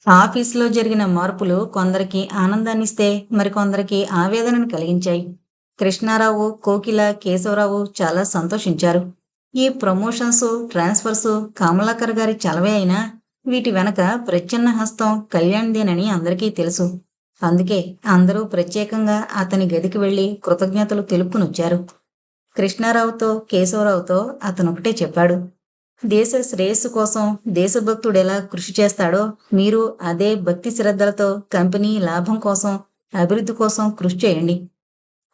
ఆఫీసులో జరిగిన మార్పులు కొందరికి ఆనందాన్నిస్తే మరికొందరికి ఆవేదనను కలిగించాయి. కృష్ణారావు, కోకిల, కేశవరావు చాలా సంతోషించారు. ఈ ప్రమోషన్స్, ట్రాన్స్ఫర్స్ కమలాకర్ గారి చలవే అయినా వీటి వెనక ప్రచ్ఛన్న హస్తం కళ్యాణ్దేనని అందరికీ తెలుసు. అందుకే అందరూ ప్రత్యేకంగా అతని గదికి వెళ్లి కృతజ్ఞతలు తెలుపుకునొచ్చారు. కృష్ణారావుతో, కేశవరావుతో అతనొకటే చెప్పాడు. దేశ శ్రేయస్సు కోసం దేశభక్తుడెలా కృషి చేస్తాడో మీరు అదే భక్తి శ్రద్ధలతో కంపెనీ లాభం కోసం, అభివృద్ధి కోసం కృషి చేయండి.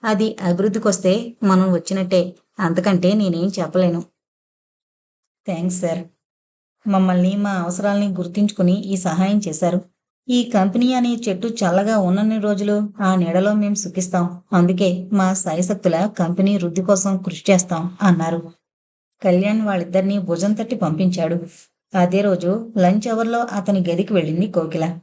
అది అభివృద్ధికొస్తే మనం వచ్చినట్టే. అంతకంటే నేనేం చెప్పలేను. Thanks sir. మమ్మల్ని మా అవసరాల్ని గుర్తించుకుని ఈ సహాయం చేశారు. ఈ కంపెనీ అనే చెట్టు చల్లగా ఉన్నన్ని రోజులు ఆ నీడలో మేం సుఖిస్తాం. అందుకే మా శాయశక్తుల కంపెనీ వృద్ధి కోసం కృషి చేస్తాం అన్నారు. కళ్యాణ్ వాళ్ళిద్దరినీ భుజం తట్టి పంపించాడు. అదే రోజు లంచ్ అవర్లో అతని గదికి వెళ్ళింది కోకిల.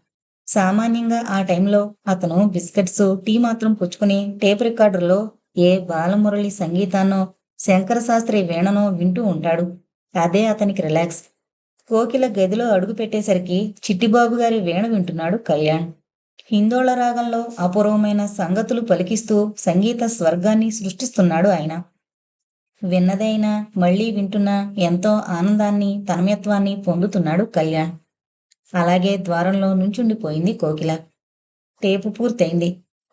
సామాన్యంగా ఆ టైంలో అతను బిస్కెట్స్, టీ మాత్రం పుచ్చుకుని టేప్ రికార్డర్లో ఏ బాలమురళి సంగీతాన్నో, శంకర శాస్త్రి వీణనో వింటూ ఉంటాడు. అదే అతనికి రిలాక్స్. కోకిల గదిలో అడుగు పెట్టేసరికి చిట్టిబాబు గారి వీణ వింటున్నాడు కళ్యాణ్. హిందోళ రాగంలో అపూర్వమైన సంగతులు పలికిస్తూ సంగీత స్వర్గాన్ని సృష్టిస్తున్నాడు ఆయన. విన్నదైనా మళ్లీ వింటున్నా ఎంతో ఆనందాన్ని, తన్మయత్వాన్ని పొందుతున్నాడు కళ్యాణ్. అలాగే ద్వారంలో నుంచుండిపోయింది కోకిల. టేపు పూర్తయింది.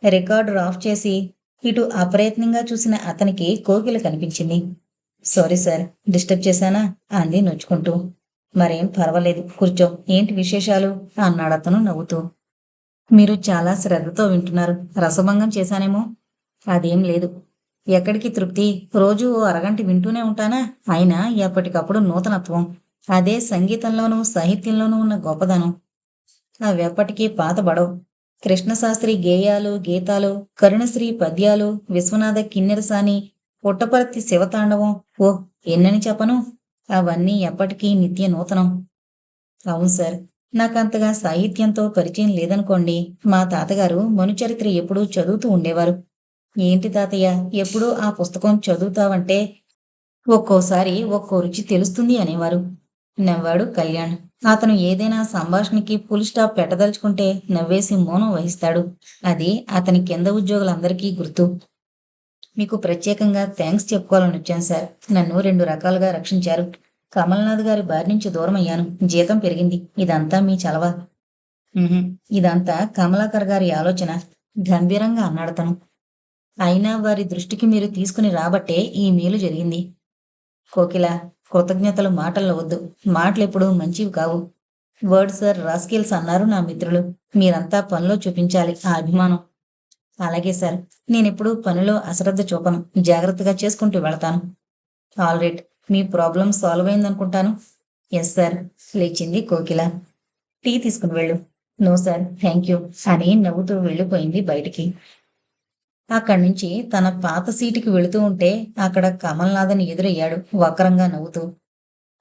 రికార్డర్ ఆఫ్ చేసి ఇటు అప్రయత్నంగా చూసిన అతనికి కోకిల కనిపించింది. సారీ సార్, డిస్టర్బ్ చేశానా అంది నొచ్చుకుంటూ. మరేం పర్వాలేదు, కూర్చో. ఏంటి విశేషాలు అన్నాడతను నవ్వుతూ. మీరు చాలా శ్రద్ధతో వింటున్నారు. రసభంగం చేశానేమో? అదేం లేదు. ఎక్కడికి తృప్తి? రోజూ ఓ అరగంట వింటూనే ఉంటానా? అయినా ఎప్పటికప్పుడు నూతనత్వం. అదే సంగీతంలోనూ సాహిత్యంలోనూ ఉన్న గొప్పదనం. అవెప్పటికీ పాతబడవు. కృష్ణశాస్త్రి గేయాలు, గీతాలు, కరుణశ్రీ పద్యాలు, విశ్వనాథ కిన్నెరసాని, పుట్టపర్తి శివతాండవం, ఓహ్ ఎన్నని చెప్పను. అవన్నీ ఎప్పటికీ నిత్య నూతనం. అవును సార్. నాకంతగా సాహిత్యంతో పరిచయం లేదనుకోండి. మా తాతగారు మనుచరిత్ర ఎప్పుడూ చదువుతూ ఉండేవారు. ఏంటి తాతయ్య, ఎప్పుడూ ఆ పుస్తకం చదువుతావంటే ఒక్కోసారి ఒక్కో రుచి తెలుస్తుంది అనేవారు. నవ్వాడు కళ్యాణ్. అతను ఏదైనా సంభాషణకి ఫుల్ స్టాప్ పెట్టదలుచుకుంటే నవ్వేసి మౌనం వహిస్తాడు. అది అతని కింద ఉద్యోగులందరికీ గుర్తు. మీకు ప్రత్యేకంగా థ్యాంక్స్ చెప్పుకోవాలని వచ్చాను సార్. నన్ను 2 రకాలుగా రక్షించారు. కమల్నాథ్ గారి బారి నుంచి దూరం అయ్యాను. జీతం పెరిగింది. ఇదంతా మీ చలవ. "ఉహుం, ఇదంతా కమలాకర్ గారి ఆలోచన" గంభీరంగా అన్నాడతను. అయినా వారి దృష్టికి మీరు తీసుకుని రాబట్టే ఈ మేలు జరిగింది. కోకిల, కృతజ్ఞతలు మాటల్లో వద్దు. మాటలెప్పుడూ మంచివి కావు. వర్డ్స్ ఆర్ రాస్కిల్స్ అన్నారు నా మిత్రులు. మీరంతా పనిలో చూపించాలి ఆ అభిమానం. అలాగే సార్. నేనెప్పుడూ పనిలో అశ్రద్ధ చూపను. జాగ్రత్తగా చేసుకుంటూ వెళతాను. All right. మీ ప్రాబ్లం సాల్వ్ అయిందనుకుంటాను. Yes sir. లేచింది కోకిల. టీ తీసుకుని వెళ్ళు. నో సార్, థ్యాంక్ యూ అని నవ్వుతూ వెళ్ళిపోయింది బయటికి. అక్కడి నుంచి తన పాత సీటుకి వెళుతూ ఉంటే అక్కడ కమల్నాథన్ ఎదురయ్యాడు వక్రంగా నవ్వుతూ.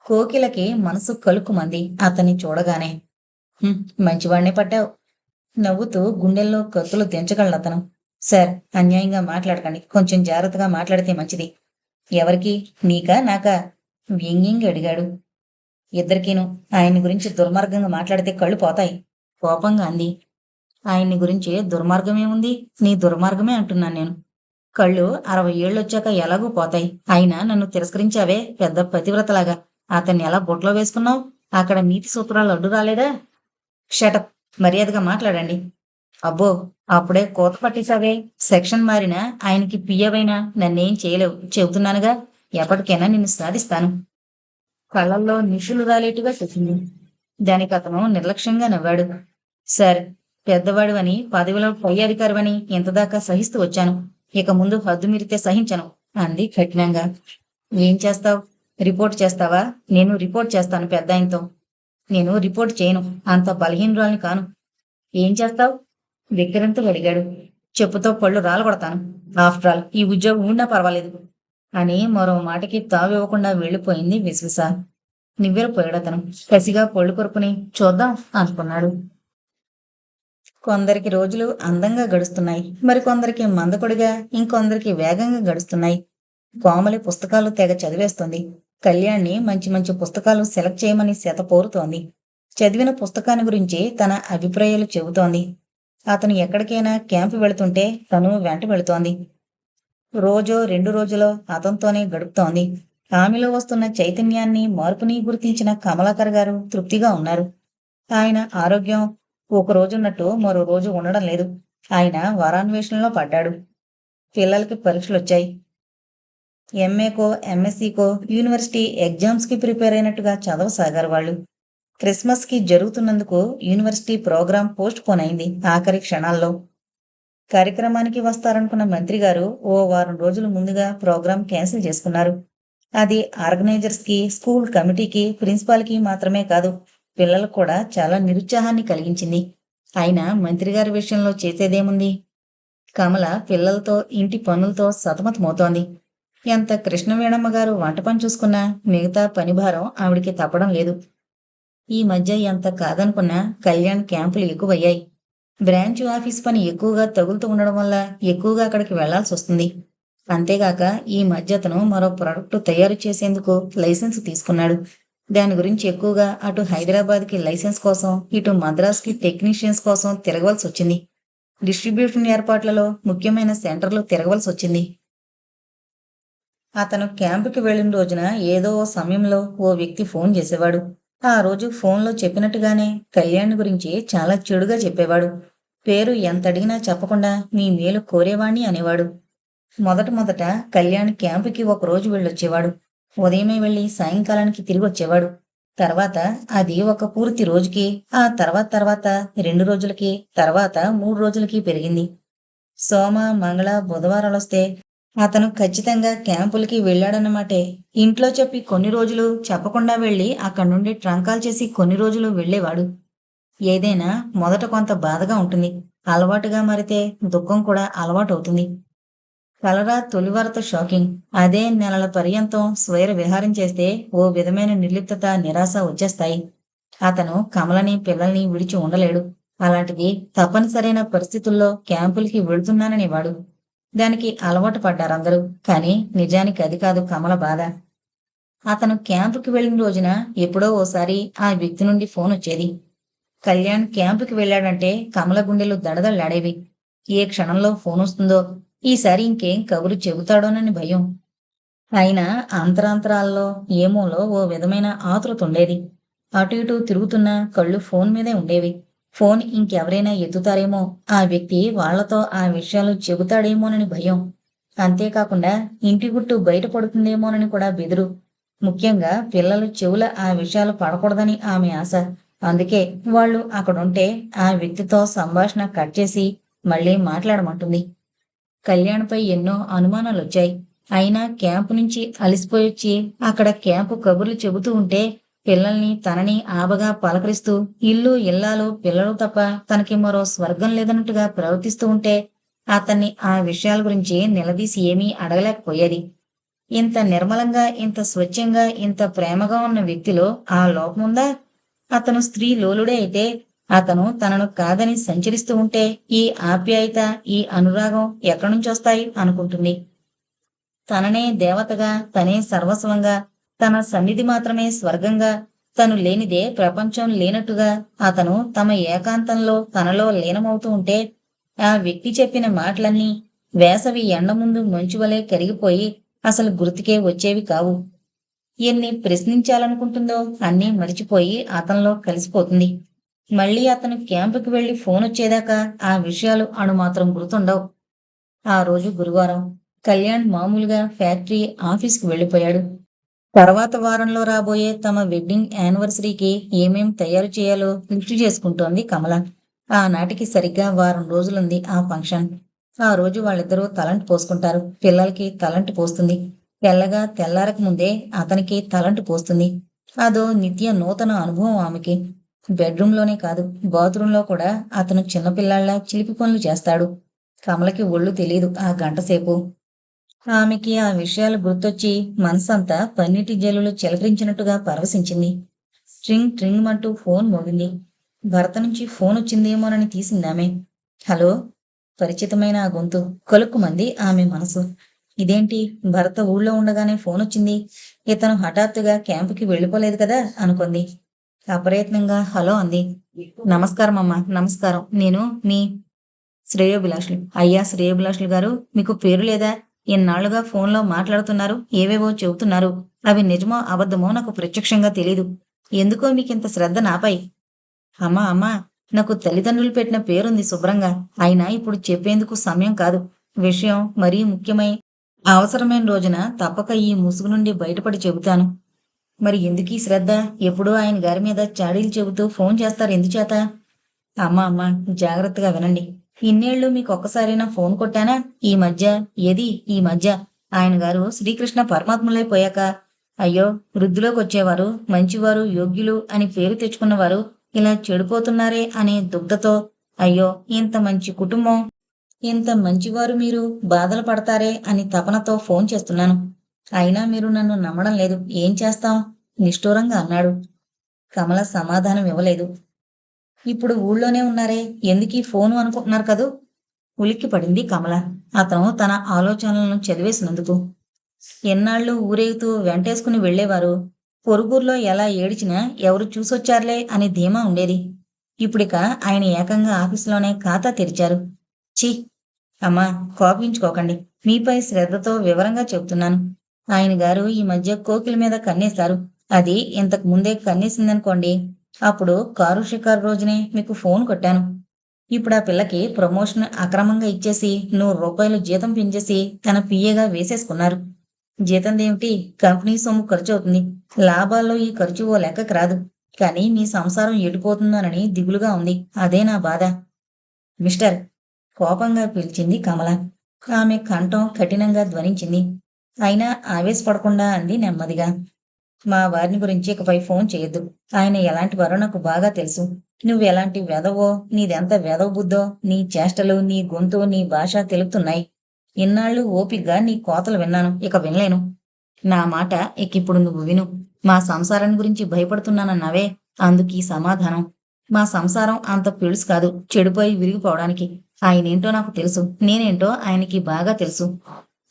కోకిలకి మనసు కలుక్కుమంది అతన్ని చూడగానే. "హుం, మంచివాణ్ణే పట్టావు" నవ్వుతూ గుండెల్లో కత్తులు దించగలడతను. సార్, అన్యాయంగా మాట్లాడకండి. కొంచెం జాగ్రత్తగా మాట్లాడితే మంచిది. ఎవరికి? నీకా నాకా? వ్యంగ్యంగా అడిగాడు. ఇద్దరికీను. ఆయన్ని గురించి దుర్మార్గంగా మాట్లాడితే కళ్ళు పోతాయి కోపంగా అంది. ఆయన్ని గురించి దుర్మార్గమేముంది? నీ దుర్మార్గమే అంటున్నాను నేను. కళ్ళు 60 ఏళ్ళొచ్చాక ఎలాగూ పోతాయి. అయినా నన్ను తిరస్కరించావే పెద్ద పతివ్రతలాగా. అతన్ని ఎలా బుట్టలో వేసుకున్నావు? అక్కడ నీతి సూత్రాలు అడ్డు రాలేదా? షటప్. మర్యాదగా మాట్లాడండి. అబ్బో, అప్పుడే కోత పట్టేశావే. సెక్షన్ మారినా ఆయనకి పియ్యవైనా నన్నేం చేయలేవు. చెబుతున్నానుగా. ఎప్పటికైనా నిన్ను సాధిస్తాను. కళ్ళల్లో నిషులు రాలేట్టుగా చూసింది. దానికి అతను నిర్లక్ష్యంగా నవ్వాడు. సార్, పెద్దవాడివని, పదవిలో పై అధికారివని ఇంతదాకా సహిస్తూ వచ్చాను. ఇక ముందు హద్దు మీరితే సహించను అంది కఠినంగా. ఏం చేస్తావు? రిపోర్ట్ చేస్తావా? నేను రిపోర్ట్ చేస్తాను పెద్దాయనతో. నేను రిపోర్ట్ చేయను. అంత బలహీనురాల్ని కాను. ఏం చేస్తావు? వెక్కిరింతలు అడిగాడు. చెప్పుతో పళ్ళు రాలగొడతాను. ఆఫ్టర్ ఆల్ ఈ ఉద్యోగం ఉన్నా పర్వాలేదు అని మరో మాటకి తావివ్వకుండా వెళ్ళిపోయింది విశ్వస. నివ్వెరపోయాడతను. కసిగా పళ్ళు కొరుకుని చూద్దాం అనుకున్నాడు. కొందరికి రోజులు అందంగా గడుస్తున్నాయి. మరికొందరికి మందకొడిగా, ఇంకొందరికి వేగంగా గడుస్తున్నాయి. కోమలి పుస్తకాలు తెగ చదివేస్తోంది. కళ్యాణ్ని మంచి మంచి పుస్తకాలు సెలెక్ట్ చేయమని శతపోరుతోంది. చదివిన పుస్తకాన్ని గురించి తన అభిప్రాయాలు చెబుతోంది. అతను ఎక్కడికైనా క్యాంపు వెళుతుంటే తను వెంట వెళుతోంది. రోజో 2 రోజులో అతనితోనే గడుపుతోంది. ఆమెలో వస్తున్న చైతన్యాన్ని, మార్పుని గుర్తించిన కమలాకర్ గారు తృప్తిగా ఉన్నారు. ఆయన ఆరోగ్యం ఒక రోజున్నట్టు మరో రోజు ఉండడం లేదు. ఆయన వారాన్వేషణలో పడ్డాడు. పిల్లలకి పరీక్షలొచ్చాయి. ఎంఏకో, ఎంఎస్సీకో యూనివర్సిటీ ఎగ్జామ్స్‌కి ప్రిపేర్ అయినట్టుగా చదవసాగారు వాళ్ళు. క్రిస్మస్‌కి జరుగుతున్నందుకు యూనివర్సిటీ ప్రోగ్రాం పోస్ట్ పోన్ అయింది ఆఖరి క్షణాల్లో. కార్యక్రమానికి వస్తారనుకున్న మంత్రి గారు ఓ వారం రోజుల ముందుగా ప్రోగ్రాం క్యాన్సిల్ చేసుకున్నారు. అది ఆర్గనైజర్స్‌కి, స్కూల్ కమిటీకి, ప్రిన్సిపాల్‌కి మాత్రమే కాదు, పిల్లలకు కూడా చాలా నిరుత్సాహాన్ని కలిగించింది. అయినా మంత్రి గారి విషయంలో చేసేదేముంది? కమల పిల్లలతో, ఇంటి పనులతో సతమతమవుతోంది. ఎంత కృష్ణవేణమ్మ గారు వంట పని చూసుకున్నా మిగతా పని భారం ఆవిడికి తప్పడం లేదు. ఈ మధ్య ఎంత కాదనుకున్నా కళ్యాణ్ క్యాంపులు ఎక్కువయ్యాయి. బ్రాంచ్ ఆఫీస్ పని ఎక్కువగా తగులుతూ ఉండడం వల్ల ఎక్కువగా అక్కడికి వెళ్లాల్సి వస్తుంది. అంతేగాక ఈ మధ్య అతను మరో ప్రోడక్ట్ తయారు చేసేందుకు లైసెన్స్ తీసుకున్నాడు. దాని గురించి ఎక్కువగా అటు హైదరాబాద్కి లైసెన్స్ కోసం, ఇటు మద్రాస్కి టెక్నీషియన్స్ కోసం తిరగవలసి వచ్చింది. డిస్ట్రిబ్యూషన్ ఏర్పాట్లలో ముఖ్యమైన సెంటర్లు తిరగవలసి వచ్చింది. అతను క్యాంపుకి వెళ్ళిన రోజున ఏదో ఓ సమయంలో ఓ వ్యక్తి ఫోన్ చేసేవాడు. ఆ రోజు ఫోన్లో చెప్పినట్టుగానే కళ్యాణ్ గురించి చాలా చెడుగా చెప్పేవాడు. పేరు ఎంత అడిగినా చెప్పకుండా మీ మేలు కోరేవాణ్ణి అనేవాడు. మొదట మొదట కళ్యాణ్ క్యాంపుకి ఒకరోజు వెళ్ళొచ్చేవాడు. ఉదయమే వెళ్ళి సాయంకాలానికి తిరిగి వచ్చేవాడు. తర్వాత అది ఒక పూర్తి రోజుకి, ఆ తర్వాత తర్వాత 2 రోజులకి, తర్వాత 3 రోజులకి పెరిగింది. సోమ, మంగళ, బుధవారాలొస్తే అతను ఖచ్చితంగా క్యాంపులకి వెళ్ళాడన్నమాటే. ఇంట్లో చెప్పి కొన్ని రోజులు, చెప్పకుండా వెళ్ళి అక్కడి నుండి ట్రంకాలు చేసి కొన్ని రోజులు వెళ్ళేవాడు. ఏదైనా మొదట కొంత బాధగా ఉంటుంది. అలవాటుగా మారితే దుఃఖం కూడా అలవాటవుతుంది. కలరా తొలివరత షాకింగ్. అదే నెలల పర్యంతం స్వైర విహారం చేస్తే ఓ విధమైన నిర్లిప్తత, నిరాశ వచ్చేస్తాయి. అతను కమలని, పిల్లల్ని విడిచి ఉండలేడు. అలాంటిది తప్పనిసరైన పరిస్థితుల్లో క్యాంపులకి వెళుతున్నాననేవాడు. దానికి అలవాటు పడ్డారందరూ. కానీ నిజానికి అది కాదు కమల బాధ. అతను క్యాంపుకి వెళ్ళిన రోజున ఎప్పుడో ఓసారి ఆ వ్యక్తి నుండి ఫోన్ వచ్చేది. కళ్యాణ్ క్యాంపుకి వెళ్ళాడంటే కమల గుండెలు దడదళ్లాడేవి. ఏ క్షణంలో ఫోన్ వస్తుందో, ఈసారి ఇంకేం కబురు చెబుతాడోనని భయం. అయినా అంతరాంతరాల్లో ఏమోలో ఓ విధమైన ఆతృత ఉండేది. అటు ఇటు తిరుగుతున్న కళ్ళు ఫోన్ మీదే ఉండేవి. ఫోన్ ఇంకెవరైనా ఎత్తుతారేమో, ఆ వ్యక్తి వాళ్లతో ఆ విషయాలు చెబుతాడేమోనని భయం. అంతేకాకుండా ఇంటి గుట్టు బయటపడుతుందేమోనని కూడా బెదురు. ముఖ్యంగా పిల్లలు చెవుల ఆ విషయాలు పడకూడదని ఆమె ఆశ. అందుకే వాళ్ళు అక్కడుంటే ఆ వ్యక్తితో సంభాషణ కట్ చేసి మళ్ళీ మాట్లాడమంటుంది. కళ్యాణ్పై ఎన్నో అనుమానాలొచ్చాయి. అయినా క్యాంపు నుంచి అలసిపోయొచ్చి అక్కడ క్యాంపు కబుర్లు చెబుతూ ఉంటే పిల్లల్ని, తనని ఆబగా పలకరిస్తూ ఇల్లు, ఇల్లాలు, పిల్లలు తప్ప తనకి మరో స్వర్గం లేదన్నట్టుగా ప్రవర్తిస్తూ ఉంటే అతన్ని ఆ విషయాల గురించి నిలదీసి ఏమీ అడగలేకపోయేది. ఇంత నిర్మలంగా, ఇంత స్వచ్ఛంగా, ఇంత ప్రేమగా ఉన్న వ్యక్తిలో ఆ లోపముందా? అతను స్త్రీ లోలుడే అయితే అతను తనను కాదని సంచరిస్తూ ఉంటే ఈ ఆప్యాయత, ఈ అనురాగం ఎక్కడి నుంచొస్తాయి అనుకుంటుంది. తననే దేవతగా, తనే సర్వస్వంగా, తన సన్నిధి మాత్రమే స్వర్గంగా, తను లేనిదే ప్రపంచం లేనట్టుగా అతను తమ ఏకాంతంలో తనలో లీనమవుతూ ఉంటే ఆ వ్యక్తి చెప్పిన మాటలన్నీ వేసవి ఎండ ముందు మంచువలే కరిగిపోయి అసలు గుర్తుకే వచ్చేవి కావు. ఎన్ని ప్రశ్నించాలనుకుంటుందో అన్నీ మరిచిపోయి అతనిలో కలిసిపోతుంది. మళ్ళీ అతను క్యాంపుకి వెళ్లి ఫోన్ వచ్చేదాకా ఆ విషయాలు అణుమాత్రం గుర్తుండవు. ఆ రోజు గురువారం. కళ్యాణ్ మామూలుగా ఫ్యాక్టరీ, ఆఫీస్కి వెళ్ళిపోయాడు. తర్వాత వారంలో రాబోయే తమ వెడ్డింగ్ యానివర్సరీకి ఏమేం తయారు చేయాలో లిస్టు చేసుకుంటోంది కమల. ఆనాటికి సరిగ్గా వారం రోజులుంది ఆ ఫంక్షన్. ఆ రోజు వాళ్ళిద్దరూ తలంటు పోసుకుంటారు. పిల్లలకి తలంటు పోస్తుంది. తెల్లగా తెల్లారక ముందే అతనికి తలంటు పోస్తుంది. అదో నిత్య నూతన అనుభవం ఆమెకి. బెడ్రూంలోనే కాదు, బాత్రూంలో కూడా అతను చిన్నపిల్లాళ్ళ చిలిపి పనులు చేస్తాడు. కమలకి ఒళ్ళు తెలీదు ఆ గంటసేపు. ఆమెకి ఆ విషయాలు గుర్తొచ్చి మనసంతా పన్నీటి జల్లులు చిలకరించినట్టుగా పరవశించింది. ట్రింగ్ ట్రింగ్ ఫోన్ మోగింది. భర్త నుంచి ఫోన్ వచ్చిందేమోనని తీసిందామె. హలో! పరిచితమైన ఆ గొంతు కొలుక్కుమంది ఆమె మనసు. ఇదేంటి, భర్త ఊళ్ళో ఉండగానే ఫోన్ వచ్చింది. ఇతను హఠాత్తుగా క్యాంపుకి వెళ్ళిపోలేదు కదా అనుకుంది. అప్రయత్నంగా హలో అంది. నమస్కారం అమ్మా, నమస్కారం. నేను మీ శ్రేయోభిలాషులు. అయ్యా శ్రేయోభిలాషులు గారు, మీకు పేరు లేదా? ఇన్నాళ్లుగా ఫోన్లో మాట్లాడుతున్నారు, ఏవేవో చెబుతున్నారు. అవి నిజమో అబద్ధమో నాకు ప్రత్యక్షంగా తెలీదు. ఎందుకో మీకింత శ్రద్ధ నాపై? అమ్మా, నాకు తల్లిదండ్రులు పెట్టిన పేరుంది శుభ్రంగా. అయినా ఇప్పుడు చెప్పేందుకు సమయం కాదు. విషయం మరీ ముఖ్యమై అవసరమైన రోజున తప్పక ఈ ముసుగు నుండి బయటపడి చెబుతాను. మరి ఎందుకీ శ్రద్ధ? ఎప్పుడూ ఆయన గారి మీద చాడీలు చెబుతూ ఫోన్ చేస్తారు ఎందుచేత? అమ్మా, జాగ్రత్తగా వినండి. ఇన్నేళ్ళు మీకొక్కసారైనా ఫోన్ కొట్టానా? ఈ మధ్య ఏది ఈ మధ్య ఆయన గారు శ్రీకృష్ణ పరమాత్ములైపోయాక, అయ్యో వృద్ధిలోకొచ్చేవారు, మంచివారు, యోగ్యులు అని పేరు తెచ్చుకున్నవారు ఇలా చెడిపోతున్నారే అనే దుగ్ధతో, అయ్యో ఇంత మంచి కుటుంబం, ఇంత మంచివారు మీరు బాధలు పడతారే అని తపనతో ఫోన్ చేస్తున్నాను. అయినా మీరు నన్ను నమ్మడం లేదు. ఏం చేస్తాం? నిష్ఠూరంగా అన్నాడు. కమల సమాధానం ఇవ్వలేదు. ఇప్పుడు ఊళ్ళోనే ఉన్నారే, ఎందుకీ ఫోను అనుకుంటున్నారు కదూ? ఉలిక్కి పడింది కమల. అతను తన ఆలోచనలను చదివేసినందుకు. ఎన్నాళ్ళు ఊరేగుతూ వెంటేసుకుని వెళ్లేవారు. పొరుగుర్లో ఎలా ఏడిచినా ఎవరు చూసొచ్చారులే అని ధీమా ఉండేది. ఇప్పుడిక ఆయన ఏకంగా ఆఫీసులోనే ఖాతా తెరిచారు. ఛీ! అమ్మా, కోపించుకోకండి. మీపై శ్రద్ధతో వివరంగా చెబుతున్నాను. ఆయన గారు ఈ మధ్య కోకిల మీద కన్నేశారు. అది ఇంతకు ముందే కన్నేసిందనుకోండి. అప్పుడు కారు షికారు రోజునే మీకు ఫోన్ కొట్టాను. ఇప్పుడు ఆ పిల్లకి ప్రమోషన్ అక్రమంగా ఇచ్చేసి ₹100 జీతం పెంచేసి తన పిఏగా వేసేసుకున్నారు. జీతందేమిటి, కంపెనీ సొమ్ము ఖర్చవుతుంది. లాభాల్లో ఈ ఖర్చు ఓ లెక్కకు రాదు. కానీ మీ సంసారం ఎటుపోతుందోనని దిగులుగా ఉంది. అదే నా బాధ. మిస్టర్, కోపంగా పిలిచింది కమల. ఆమె కంఠం కఠినంగా ధ్వనించింది. అయినా ఆవేశపడకుండా అంది నెమ్మదిగా. మా వారిని గురించి ఇకపై ఫోన్ చేయొద్దు. ఆయన ఎలాంటి వారో నాకు బాగా తెలుసు. నువ్వెలాంటి వెధవో, నీదెంత వెధవ బుద్ధో, నీ చేష్టలు, నీ గొంతు, నీ భాష తెలుపుతున్నాయి. ఇన్నాళ్ళు ఓపిగ్గా నీ కోతలు విన్నాను, ఇక వినలేను. నా మాట ఇకిప్పుడు నువ్వు విను. మా సంసారం గురించి భయపడుతున్నానన్నావే, అందుకీ సమాధానం. మా సంసారం అంత పెళుసు కాదు, చెడిపోయి విరిగిపోవడానికి. ఆయనేంటో నాకు తెలుసు, నేనేంటో ఆయనకి బాగా తెలుసు.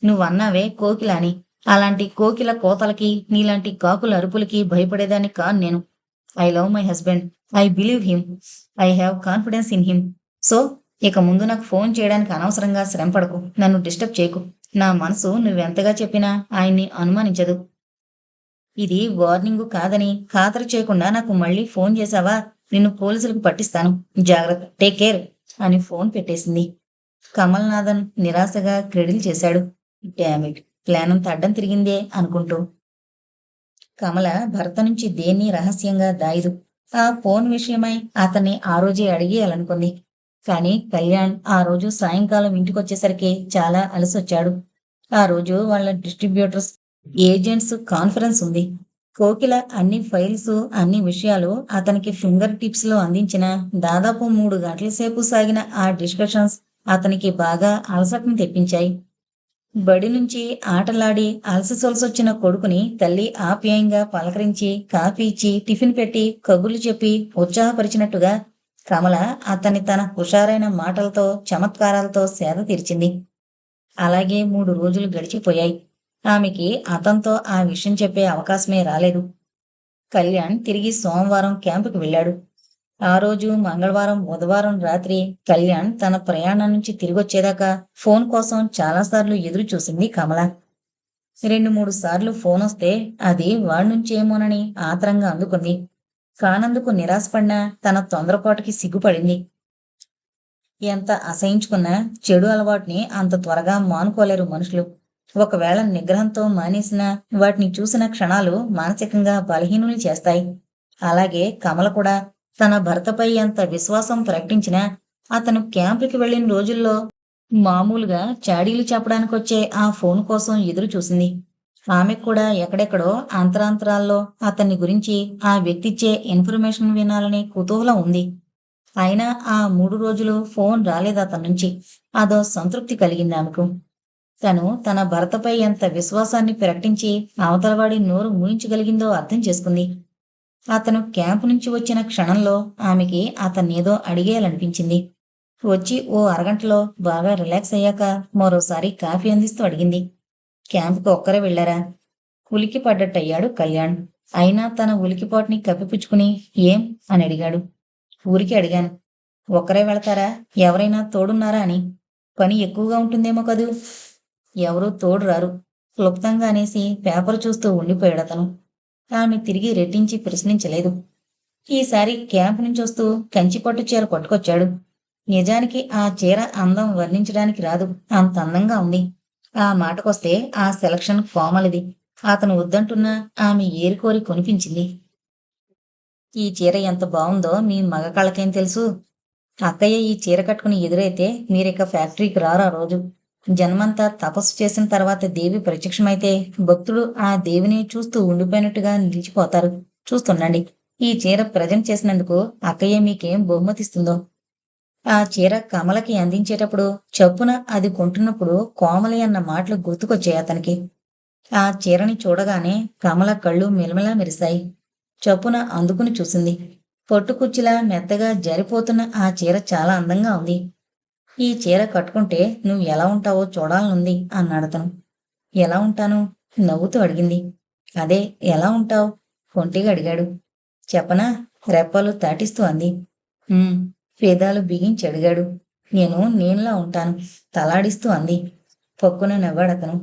నువ్వన్నావే కోకిల అని. అలాంటి కోకిల కోతలకి, నీలాంటి కాకుల అరుపులకి భయపడేదాన్ని కాను నేను. I love my husband. I believe him. I have confidence in him. So ఇక ముందు నాకు ఫోన్ చేయడానికి అనవసరంగా శ్రమపడకు. నన్ను డిస్టర్బ్ చేయకు. నా మనసు నువ్వెంతగా చెప్పినా ఆయన్ని అనుమానించదు. ఇది వార్నింగు కాదని ఖాతరు చేయకుండా నాకు మళ్ళీ ఫోన్ చేశావా, నిన్ను పోలీసులకు పట్టిస్తాను. జాగ్రత్త. టేక్ కేర్ అని ఫోన్ పెట్టేసింది. కమల్నాథన్ నిరాశగా క్రెడిల్ చేశాడు. డామిట్, ప్లానంతా అడ్డం తిరిగిందే అనుకుంటూ. కమల భర్త నుంచి దేన్ని రహస్యంగా దాయదు. ఆ ఫోన్ విషయమై అతన్ని ఆ రోజే అడిగేయాలనుకుంది. కానీ కళ్యాణ్ ఆ రోజు సాయంకాలం ఇంటికొచ్చేసరికి చాలా అలసొచ్చాడు. ఆ రోజు వాళ్ళ డిస్ట్రిబ్యూటర్స్ ఏజెంట్స్ కాన్ఫరెన్స్ ఉంది. కోకిల అన్ని ఫైల్స్, అన్ని విషయాలు అతనికి ఫింగర్ టిప్స్ లో అందించిన దాదాపు 3 గంటల సేపు సాగిన ఆ డిస్కషన్స్ అతనికి బాగా అలసటను తెప్పించాయి. బడి నుంచి ఆటలాడి అలసి సొలసొచ్చిన కొడుకుని తల్లి ఆప్యాయంగా పలకరించి కాఫీ ఇచ్చి టిఫిన్ పెట్టి కబుర్లు చెప్పి ఉత్సాహపరిచినట్టుగా కమల అతన్ని తన హుషారైన మాటలతో చమత్కారాలతో సేద తీర్చింది. అలాగే 3 రోజులు గడిచిపోయాయి. ఆమెకి అతనితో ఆ విషయం చెప్పే అవకాశమే రాలేదు. కళ్యాణ్ తిరిగి సోమవారం క్యాంపుకి వెళ్ళాడు. ఆ రోజు మంగళవారం, బుధవారం రాత్రి కళ్యాణ్ తన ప్రయాణం నుంచి తిరిగొచ్చేదాకా ఫోన్ కోసం చాలాసార్లు ఎదురు చూసింది కమల. 2-3 సార్లు ఫోనొస్తే అది వాడ్నుంచేమోనని ఆత్రంగా అందుకుంది. కానందుకు నిరాశపడినా తన తొందరపాటుకి సిగ్గుపడింది. ఎంత అసహించుకున్నా చెడు అలవాటుని అంత త్వరగా మానుకోలేరు మనుషులు. ఒకవేళ నిగ్రహంతో మానేసినా వాటిని చూసిన క్షణాలు మానసికంగా బలహీనుల్ని చేస్తాయి. అలాగే కమల కూడా తన భర్తపై ఎంత విశ్వాసం ప్రకటించినా అతను క్యాంపుకి వెళ్ళిన రోజుల్లో మామూలుగా చాడీలు చెప్పడానికొచ్చే ఆ ఫోన్ కోసం ఎదురు చూసింది. ఆమెకు కూడా ఎక్కడెక్కడో అంతరాంతరాల్లో అతన్ని గురించి ఆ వ్యక్తిచ్చే ఇన్ఫర్మేషన్ వినాలనే కుతూహలం ఉంది. అయినా ఆ 3 రోజులు ఫోన్ రాలేదతని నుంచి. అదో సంతృప్తి కలిగింది ఆమెకు. తను తన భర్తపై ఎంత విశ్వాసాన్ని ప్రకటించి అవతలవాడి నోరు మూయించగలిగిందో అర్థం చేసుకుంది. అతను క్యాంపు నుంచి వచ్చిన క్షణంలో ఆమెకి అతన్నేదో అడిగేయాలనిపించింది. వచ్చి ఓ అరగంటలో బాగా రిలాక్స్ అయ్యాక మరోసారి కాఫీ అందిస్తూ అడిగింది. క్యాంపుకి ఒక్కరే వెళ్లారా? ఉలిక్కి పడ్డట్టయ్యాడు కళ్యాణ్. అయినా తన ఉలికిపాటుని కప్పిపుచ్చుకుని ఏం అని అడిగాడు. ఊరికే అడిగాను. ఒక్కరే వెళతారా? ఎవరైనా తోడున్నారా అని. పని ఎక్కువగా ఉంటుందేమో కదూ. ఎవరూ తోడు రారు. క్లుప్తంగా అనేసి పేపర్ చూస్తూ ఉండిపోయాడతను. ఆమె తిరిగి రెట్టించి ప్రశ్నించలేదు. ఈసారి క్యాంప్ నుంచొస్తూ కంచిపట్టు చీర పట్టుకొచ్చాడు. నిజానికి ఆ చీర అందం వర్ణించడానికి రాదు. అంత అందంగా ఉంది. ఆ మాటకొస్తే ఆ సెలక్షన్ కోమలిది. అతను వద్దంటున్నా ఆమె ఏరికోరి కొనిపించింది. ఈ చీర ఎంత బావుందో మీ మగ కళ్ళకేం తెలుసు? అక్కయ్య ఈ చీర కట్టుకుని ఎదురైతే మీరిక ఫ్యాక్టరీకి రారు ఆ రోజు. జన్మంతా తపస్సు చేసిన తర్వాత దేవి ప్రత్యక్షమైతే భక్తుడు ఆ దేవిని చూస్తూ ఉండిపోయినట్టుగా నిలిచిపోతారు. చూస్తుండండి. ఈ చీర ప్రజెంట్ చేసినందుకు అక్కయ్య మీకేం బహుమతిస్తుందో. ఆ చీర కమలకి అందించేటప్పుడు చప్పున అది కొంటున్నప్పుడు కోమలి అన్న మాటలు గుర్తుకొచ్చాయి అతనికి. ఆ చీరని చూడగానే కమల కళ్ళు మిలమిలా మెరిశాయి. చప్పున అందుకుని చూసింది. పొట్టుకుచ్చిలా మెత్తగా జారిపోతున్న ఆ చీర చాలా అందంగా ఉంది. ఈ చీర కట్టుకుంటే నువ్వు ఎలా ఉంటావో చూడాలనుంది అన్నాడతను. ఎలా ఉంటాను? నవ్వుతూ అడిగింది. అదే ఎలా ఉంటావ్? కొంటిగా అడిగాడు. చెప్పనా? రెప్పలు తాటిస్తూ అంది. "ఉమ్." పేదాలు బిగించి అడిగాడు. నేను నేనులా ఉంటాను తలాడిస్తూ అంది. పొక్కున నవ్వాడతను.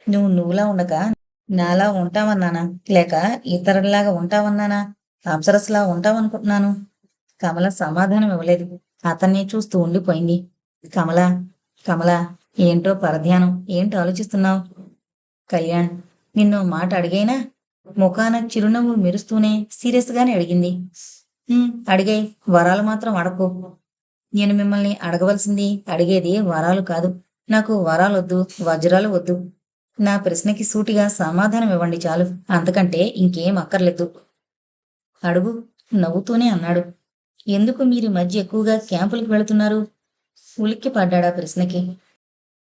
నువ్వు నువ్వులా ఉండక నాలా ఉంటావన్నానా? లేక ఇతరుల్లాగా ఉంటావన్నానా? అప్సరసలా ఉంటావనుకుంటున్నాను. కమల సమాధానం ఇవ్వలేదు. అతన్నే చూస్తూ ఉండిపోయింది. కమల, కమల, ఏంటో పరధ్యానం. ఏంటో ఆలోచిస్తున్నావు? కళ్యాణ్ నిన్నో మాట అడిగైనా? ముఖాన చిరునవ్వు మెరుస్తూనే సీరియస్ గానే అడిగింది. అడిగాయి. వరాలు మాత్రం అడకు. నేను మిమ్మల్ని అడగవలసింది అడిగేది వరాలు కాదు. నాకు వరాలొద్దు, వజ్రాలు వద్దు. నా ప్రశ్నకి సూటిగా సమాధానం ఇవ్వండి చాలు. అంతకంటే ఇంకేం అక్కర్లేదు. అడుగు నవ్వుతూనే అన్నాడు. ఎందుకు మీరీ మధ్య ఎక్కువగా క్యాంపులకు వెళుతున్నారు? ఉలిక్కిపడ్డాడా ప్రశ్నకి.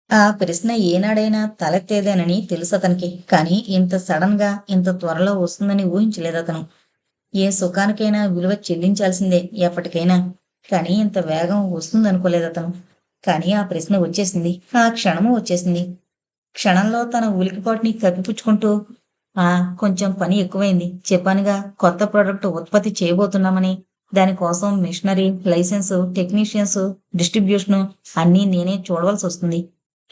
ఆ ప్రశ్న ఏనాడైనా తలెత్తేదేనని తెలుసతనికి. కాని ఇంత సడన్ గా ఇంత త్వరలో వస్తుందని ఊహించలేదతను. ఏ సుఖానికైనా విలువ చెల్లించాల్సిందే ఎప్పటికైనా. కాని ఇంత వేగం వస్తుందనుకోలేదతను. కాని ఆ ప్రశ్న వచ్చేసింది. ఆ క్షణము వచ్చేసింది. క్షణంలో తన ఉలికిపాటుని కప్పిపుచ్చుకుంటూ ఆ కొంచెం పని ఎక్కువైంది. చెప్పానుగా కొత్త ప్రోడక్ట్ ఉత్పత్తి చేయబోతున్నామని. దానికోసం మిషనరీ, లైసెన్సు, టెక్నీషియన్స్, డిస్ట్రిబ్యూషను అన్నీ నేనే చూడవలసొస్తుంది.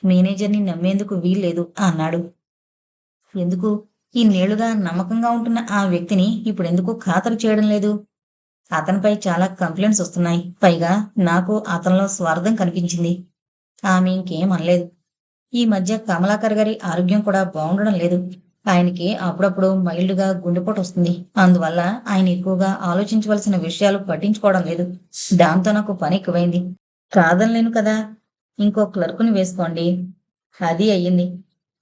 మేనేజర్ని నమ్మేందుకు వీల్లేదు అన్నాడు. ఎందుకు? ఇన్నేళ్లుగా నమ్మకంగా ఉంటున్న ఆ వ్యక్తిని ఇప్పుడెందుకు ఖాతరు చేయడం లేదు? అతనిపై చాలా కంప్లైంట్స్ వస్తున్నాయి. పైగా నాకు అతనిలో స్వార్థం కనిపించింది. ఆమె ఇంకేం అనలేదు. ఈ మధ్య కమలాకర్ గారి ఆరోగ్యం కూడా బాగుండడం లేదు. ఆయనకి అప్పుడప్పుడు మైల్డ్‌గా గుండెపోటు వస్తుంది. అందువల్ల ఆయన ఎక్కువగా ఆలోచించవలసిన విషయాలు పట్టించుకోవడం లేదు. దాంతో నాకు పని ఎక్కువైంది. కాదనలేను కదా! ఇంకో క్లర్క్‌ని వేసుకోండి. అది అయ్యింది.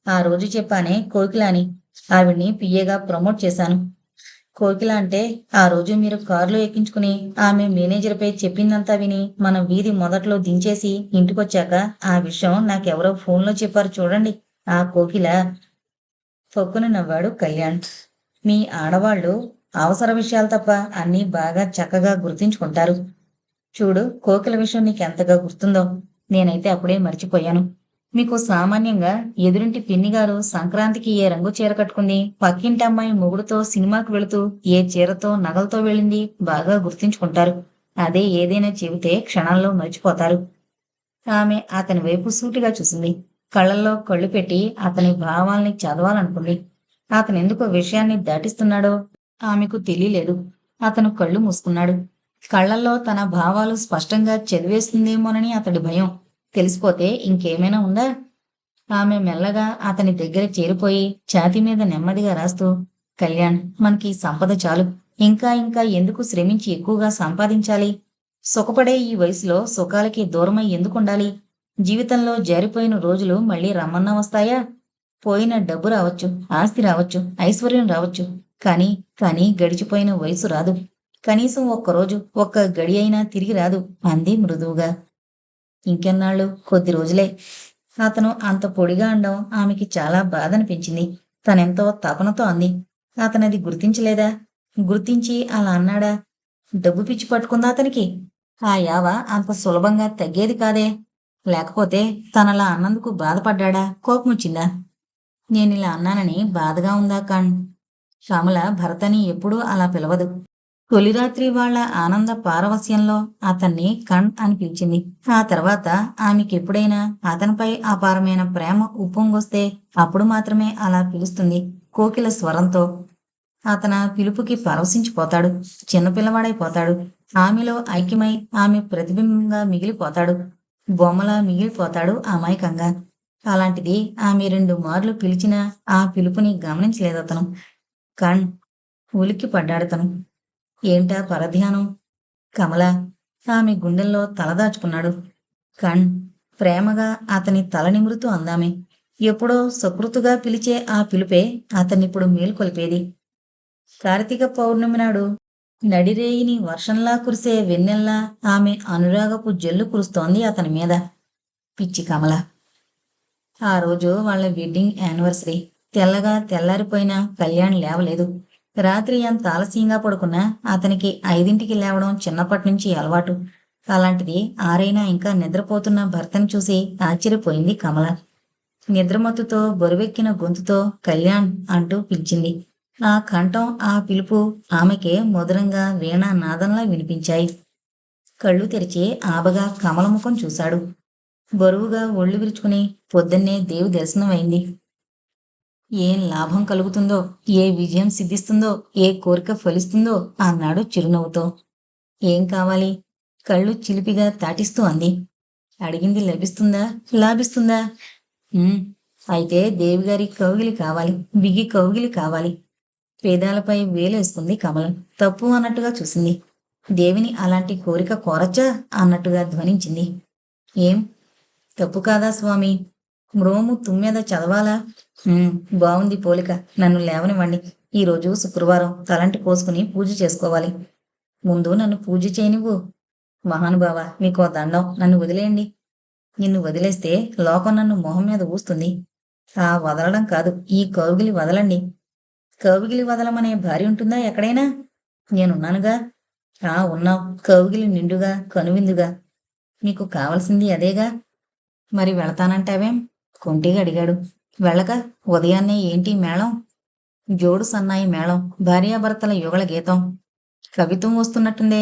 ఆ రోజు చెప్పానే కోకిల అని. ఆవిడ్ని పీఏగా ప్రమోట్ చేశాను. కోకిల అంటే ఆ రోజు మీరు కారులో ఎక్కించుకుని ఆమె మేనేజర్‌పై చెప్పిందంతా విని మన వీధి మొదట్లో దించేసి ఇంటికొచ్చాక ఆ విషయం నాకెవరో ఫోన్‌లో చెప్పారు చూడండి. ఆ కోకిల. ఫక్కున నవ్వాడు కళ్యాణ్. మీ ఆడవాళ్ళు అవసర విషయాలు తప్ప అన్నీ బాగా చక్కగా గుర్తుంచుకుంటారు. చూడు కోకిల విషయం నీకెంతగా గుర్తుందో. నేనైతే అప్పుడే మర్చిపోయాను. మీకు సామాన్యంగా ఎదురింటి పిన్నిగారు సంక్రాంతికి ఏ రంగు చీర కట్టుకుంది, పక్కింటి అమ్మాయి మొగుడుతో సినిమాకి వెళుతూ ఏ చీరతో నగలతో వెళ్ళింది బాగా గుర్తుంచుకుంటారు. అదే ఏదైనా చెబితే క్షణాల్లో మర్చిపోతారు. ఆమె అతని వైపు సూటిగా చూసింది. కళ్ళల్లో కళ్ళు పెట్టి అతని భావాల్ని చదవాలనుకుంది. అతనెందుకో విషయాన్ని దాటిస్తున్నాడో ఆమెకు తెలియలేదు. అతను కళ్ళు మూసుకున్నాడు. కళ్ళల్లో తన భావాలు స్పష్టంగా చదివేస్తుందేమోనని అతడి భయం. తెలిసిపోతే ఇంకేమైనా ఉందా? ఆమె మెల్లగా అతని దగ్గర చేరిపోయి ఛాతీ మీద నెమ్మదిగా రాస్తూ, కళ్యాణ్ మనకి ఈ సంపద చాలు. ఇంకా ఇంకా ఎందుకు శ్రమించి ఎక్కువగా సంపాదించాలి? సుఖపడే ఈ వయసులో సుఖాలకి దూరమై ఎందుకుండాలి? జీవితంలో జారిపోయిన రోజులు మళ్ళీ రమ్మన్నా వస్తాయా? పోయిన డబ్బు రావచ్చు, ఆస్తి రావచ్చు, ఐశ్వర్యం రావచ్చు. కానీ గడిచిపోయిన వయసు రాదు. కనీసం ఒక్కరోజు, ఒక్క గడి అయినా తిరిగి రాదు అంది మృదువుగా. ఇంకెన్నాళ్ళు? కొద్ది రోజులే. అతను అంత పొడిగా అనడం ఆమెకి చాలా బాధనిపించింది. తనెంతో తపనతో అంది. అతనది గుర్తించలేదా? గుర్తించి అలా అన్నాడా? డబ్బు పిచ్చి పట్టుకుందా అతనికి? ఆ యావ అంత సులభంగా తగ్గేది కాదే. లేకపోతే తనలా అన్నందుకు బాధపడ్డాడా? కోపమొచ్చిందా? నేనిలా అన్నానని బాధగా ఉందా శ్యామల భరతని ఎప్పుడూ అలా పిలవదు. తొలి రాత్రి వాళ్ళ ఆనంద పారవస్యంలో అతన్ని కణ్ అని పిలిచింది. ఆ తర్వాత ఆమెకెప్పుడైనా అతనిపై అపారమైన ప్రేమ ఉప్పొంగొస్తే అప్పుడు మాత్రమే అలా పిలుస్తుంది కోకిల స్వరంతో. అతన పిలుపుకి పరవశించిపోతాడు. చిన్నపిల్లవాడైపోతాడు. ఆమెలో ఐక్యమై ఆమె ప్రతిబింబంగా మిగిలిపోతాడు. బొమ్మలా మిగిలిపోతాడు అమాయకంగా. అలాంటిది ఆమె 2 మార్లు పిలిచినా ఆ పిలుపుని గమనించలేదతను. కణ్ ఉలిక్కి పడ్డాడతను. ఏంటా పరధ్యానం? కమల ఆమె గుండెల్లో తలదాచుకున్నాడు. కణ్ ప్రేమగా అతని తల నిమురుతూ అందామె. ఎప్పుడో సకృతుగా పిలిచే ఆ పిలుపే అతన్నిప్పుడు మేల్కొల్పేది. కార్తీక పౌర్ణమి నాడు నడిరేయిని వర్షంలా కురిసే వెన్నెల్లా ఆమె అనురాగపు జల్లు కురుస్తోంది అతని మీద. పిచ్చి కమల. ఆ రోజు వాళ్ళ వెడ్డింగ్ యానివర్సరీ. తెల్లగా తెల్లారిపోయినా కళ్యాణ్ లేవలేదు. రాత్రి ఎంత ఆలస్యంగా పడుకున్నా అతనికి 5ంటికి లేవడం చిన్నప్పటినుంచి అలవాటు. అలాంటిది ఆరైనా ఇంకా నిద్రపోతున్న భర్తని చూసి ఆశ్చర్యపోయింది కమల. నిద్రమత్తుతో బరువెక్కిన గొంతుతో కళ్యాణ్ అంటూ పిలిచింది. ఆ కంఠం, ఆ పిలుపు ఆమెకే మధురంగా వీణా నాదంలా వినిపించాయి. కళ్ళు తెరిచి ఆబగా కమల ముఖం చూశాడు. బరువుగా ఒళ్ళు విరుచుకుని పొద్దున్నే దేవి దర్శనం అయింది. ఏం లాభం కలుగుతుందో, ఏ విజయం సిద్ధిస్తుందో, ఏ కోరిక ఫలిస్తుందో అన్నాడు చిరునవ్వుతో. ఏం కావాలి? కళ్ళు చిలిపిగా తాటిస్తూ అంది. అడిగింది లభిస్తుందా? లాభిస్తుందా? అయితే దేవిగారి కౌగిలి కావాలి, బిగి కౌగిలి కావాలి. పేదాలపై వేలేసుకుంది కమలం. తప్పు అన్నట్టుగా చూసింది. దేవిని అలాంటి కోరిక కోరచ్చా అన్నట్టుగా ధ్వనించింది. ఏం తప్పు కాదా స్వామి? మ్రోము తుమ్మెద చదవాలా? బావుంది పోలిక. నన్ను లేవనివ్వండి. ఈరోజు శుక్రవారం, తలంటి పోసుకుని పూజ చేసుకోవాలి. ముందు నన్ను పూజ చేయనివ్వు. మహానుభావ, మీకో దండం, నన్ను వదిలేయండి. నిన్ను వదిలేస్తే లోకం నన్ను మొహం మీద ఊస్తుంది. ఆ వదలడం కాదు, ఈ కౌగిలి వదలండి. కౌగిలి వదలమనే భార్య ఉంటుందా ఎక్కడైనా? నేనున్నానుగా. ఉన్నావు. కౌగిలి నిండుగా, కనువిందుగా. నీకు కావలసింది అదేగా. మరి వెళతానంటావేం? కొంటిగా అడిగాడు. వెళ్ళక ఉదయాన్నే ఏంటి మేళం? జోడు సన్నాయి మేళం, భార్యాభర్తల యుగళ గీతం. కవిత్వం వస్తున్నట్టుందే.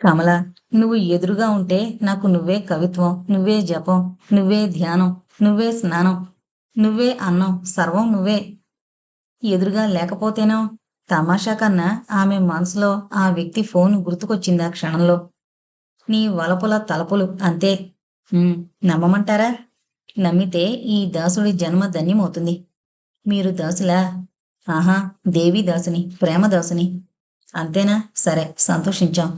కమల, నువ్వు ఎదురుగా ఉంటే నాకు నువ్వే కవిత్వం, నువ్వే జపం, నువ్వే ధ్యానం, నువ్వే స్నానం, నువ్వే అన్నం, సర్వం నువ్వే. ఎదురుగా లేకపోతేనో? తమాషా కన్నా ఆమె మనసులో ఆ వ్యక్తి ఫోన్ గుర్తుకొచ్చింది ఆ క్షణంలో. నీ వలపుల తలపులు అంతే. నమ్మమంటారా? నమ్మితే ఈ దాసుడి జన్మ ధన్యమవుతుంది. మీరు దాసులా? ఆహా, దేవి దాసుని, ప్రేమదాసుని. అంతేనా? సరే, సంతోషించాం.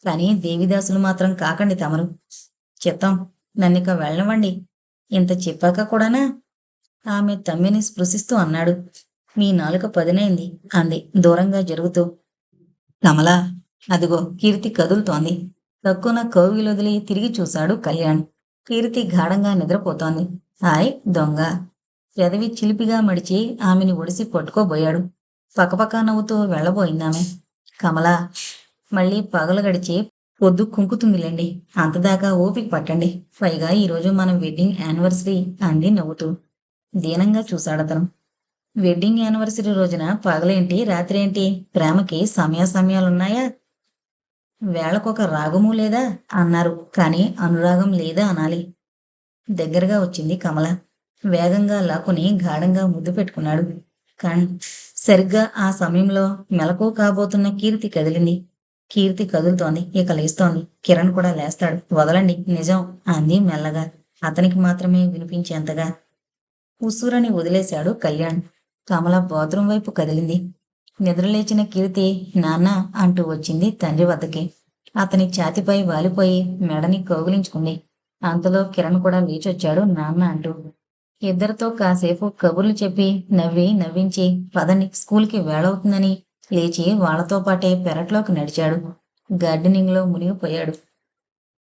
కానీ దేవిదాసులు మాత్రం కాకండి తమరు. చిత్తం. నన్నిక వెళ్ళనివ్వండి. ఇంత చెప్పాక కూడానా? ఆమె తమ్మిని స్పృశిస్తూ అన్నాడు. మీ నాలుక పదునైంది అంది దూరంగా జరుగుతూ. కమలా, అదిగో కీర్తి కదులుతోంది. తక్కువ కౌగిలొదిలి తిరిగి చూశాడు కళ్యాణ్. కీర్తి గాఢంగా నిద్రపోతోంది. హాయ్ దొంగ. పెదవి చిలిపిగా మడిచి ఆమెని ఒడిసి పట్టుకోబోయాడు. పకపకా నవ్వుతూ వెళ్ళబోయిందామె. కమలా, మళ్ళీ పగలు గడిచి పొద్దు కుంకుతుందిలేండి. అంతదాకా ఓపిక పట్టండి. పైగా ఈరోజు మన వెడ్డింగ్ యానివర్సరీ అంది నవ్వుతూ. దీనంగా చూశాడతను. వెడ్డింగ్ యానివర్సరీ రోజున పగలేంటి, రాత్రేంటి? ప్రేమకి సమయాలున్నాయా? వేళకొక రాగమూ లేదా అన్నారు. కానీ అనురాగం లేదా అనాలి. దగ్గరగా వచ్చింది కమల. వేగంగా లాక్కుని గాఢంగా ముద్దు పెట్టుకున్నాడు. సరిగ్గా ఆ సమయంలో మెలకు కాబోతున్న కీర్తి కదిలింది. కీర్తి కదులుతోంది. ఇక లేస్తోంది. కిరణ్ కూడా లేస్తాడు. వదలండి, నిజం అంది మెల్లగా, అతనికి మాత్రమే వినిపించేంతగా. ఉస్సురని వదిలేశాడు కళ్యాణ్. కమల బాత్రూం వైపు కదిలింది. నిద్రలేచిన కీర్తి నాన్న అంటూ వచ్చింది తండ్రి వద్దకి. అతని ఛాతిపై వాలిపోయి మెడని కౌగిలించుకుంది. అంతలో కిరణ్ కూడా లేచొచ్చాడు నాన్న అంటూ. ఇద్దరితో కాసేపు కబుర్లు చెప్పి నవ్వించి పదని స్కూల్కి వేళవుతుందని లేచి వాళ్లతో పాటే పెరట్లోకి నడిచాడు. గార్డెనింగ్ లో మునిగిపోయాడు.